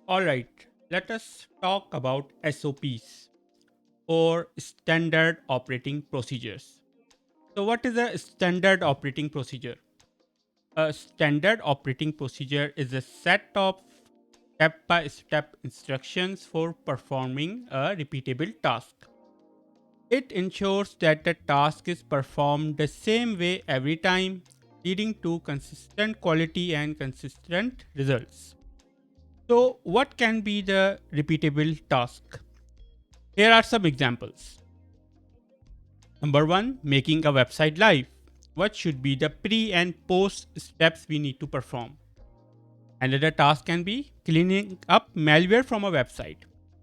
Alright, let us talk about SOPs or standard operating procedures. So, what is a standard operating procedure? A standard operating procedure is a set of step by step instructions for performing a repeatable task. It ensures that the task is performed the same way every time, leading to consistent quality and consistent results. So, what can be the repeatable task? Here are some examples. Number one, making a website live. What should be the pre and post steps we need to perform? Another task can be cleaning up malware from a website.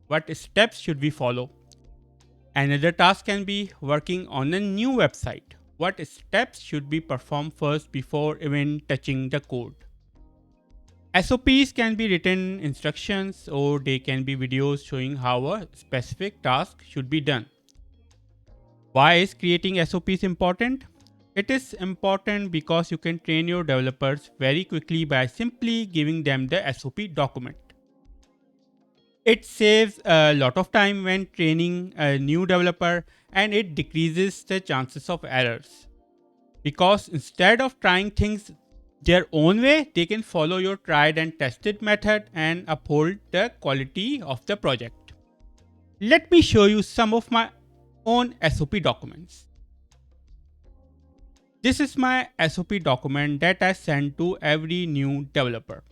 What steps should we follow? Another task can be working on a new website. What steps should be performed first before even touching the code? SOPs can be written instructions or they can be videos showing how a specific task should be done. Why is creating SOPs important? It is important because you can train your developers very quickly by simply giving them the SOP document. It saves a lot of time when training a new developer and it decreases the chances of errors. Because instead of trying things their own way, they can follow your tried and tested method and uphold the quality of the project. Let me show you some of my own SOP documents. This is my SOP document that I send to every new developer.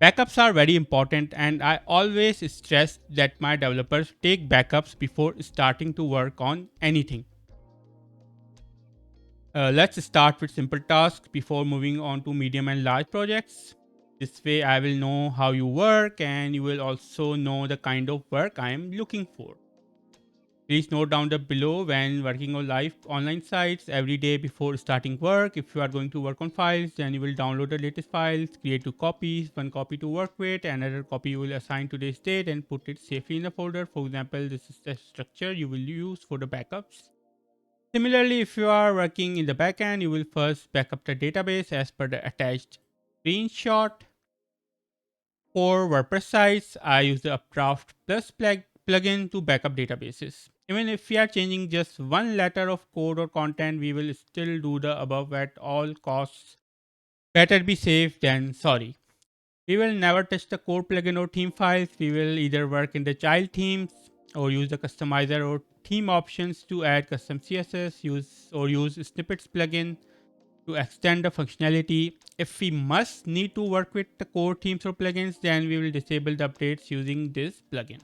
Backups are very important and I always stress that my developers take backups before starting to work on anything. Let's start with simple tasks before moving on to medium and large projects. This way I will know how you work and you will also know the kind of work I am looking for. Please note down the below when working on live online sites every day before starting work. If you are going to work on files, then you will download the latest files, create two copies, one copy to work with, another copy you will assign today's date and put it safely in the folder. For example, this is the structure you will use for the backups. Similarly, if you are working in the backend, you will first backup the database as per the attached screenshot. For WordPress sites, I use the Updraft Plus plugin to backup databases. Even if we are changing just one letter of code or content, we will still do the above at all costs. Better be safe than sorry. We will never touch the core plugin or theme files. We will either work in the child themes or use the customizer or theme options to add custom CSS, use snippets plugin to extend the functionality. If we must need to work with the core themes or plugins, then we will disable the updates using this plugin.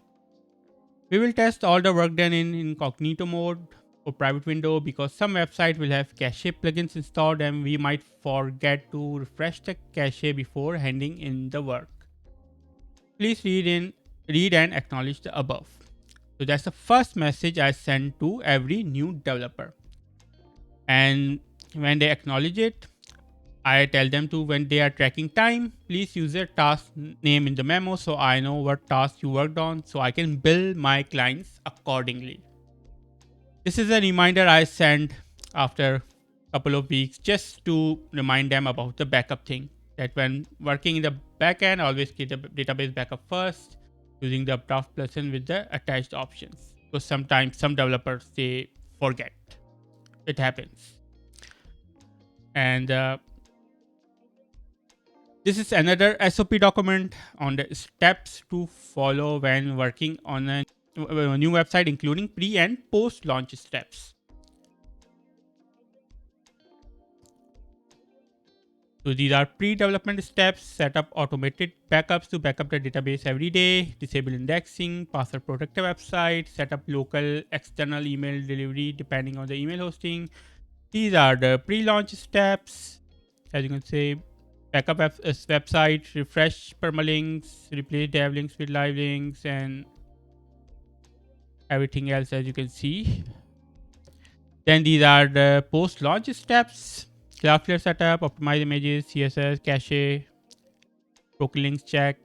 We will test all the work done in incognito mode or private window because some website will have cache plugins installed and we might forget to refresh the cache before handing in the work. Please read and acknowledge the above. So that's the first message I send to every new developer. And when they acknowledge it, I tell them to when they are tracking time, please use their task name in the memo so I know what task you worked on so I can bill my clients accordingly. This is a reminder I send after a couple of weeks just to remind them about the backup thing. That when working in the backend, always get the database backup first using the Updraft plugin with the attached options. Because sometimes some developers they forget. It happens. And this is another SOP document on the steps to follow when working on a new website, including pre and post launch steps. So these are pre-development steps: set up automated backups to backup the database every day, disable indexing, password protect the website, set up local external email delivery depending on the email hosting. These are the pre-launch steps. As you can say, backup website, refresh permalinks, replace dev links with live links, and everything else as you can see. Then these are the post-launch steps: Cloudflare setup, optimize images, CSS, cache, broken links check,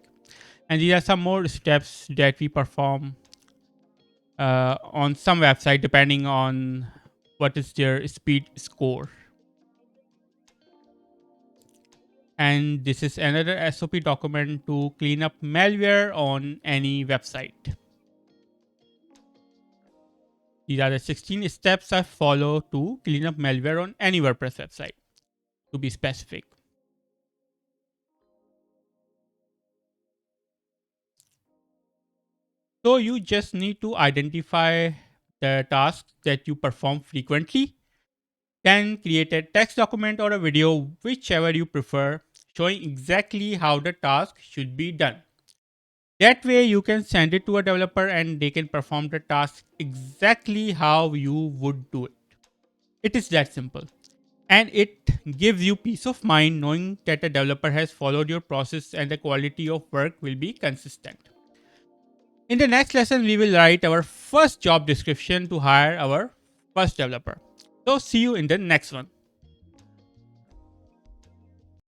and these are some more steps that we perform on some website depending on what is their speed score. And this is another SOP document to clean up malware on any website. These are the 16 steps I follow to clean up malware on any WordPress website, to be specific. So you just need to identify the tasks that you perform frequently, then create a text document or a video, whichever you prefer, showing exactly how the task should be done. That way you can send it to a developer and they can perform the task exactly how you would do it. It is that simple. And it gives you peace of mind knowing that a developer has followed your process and the quality of work will be consistent. In the next lesson, we will write our first job description to hire our first developer. So, see you in the next one.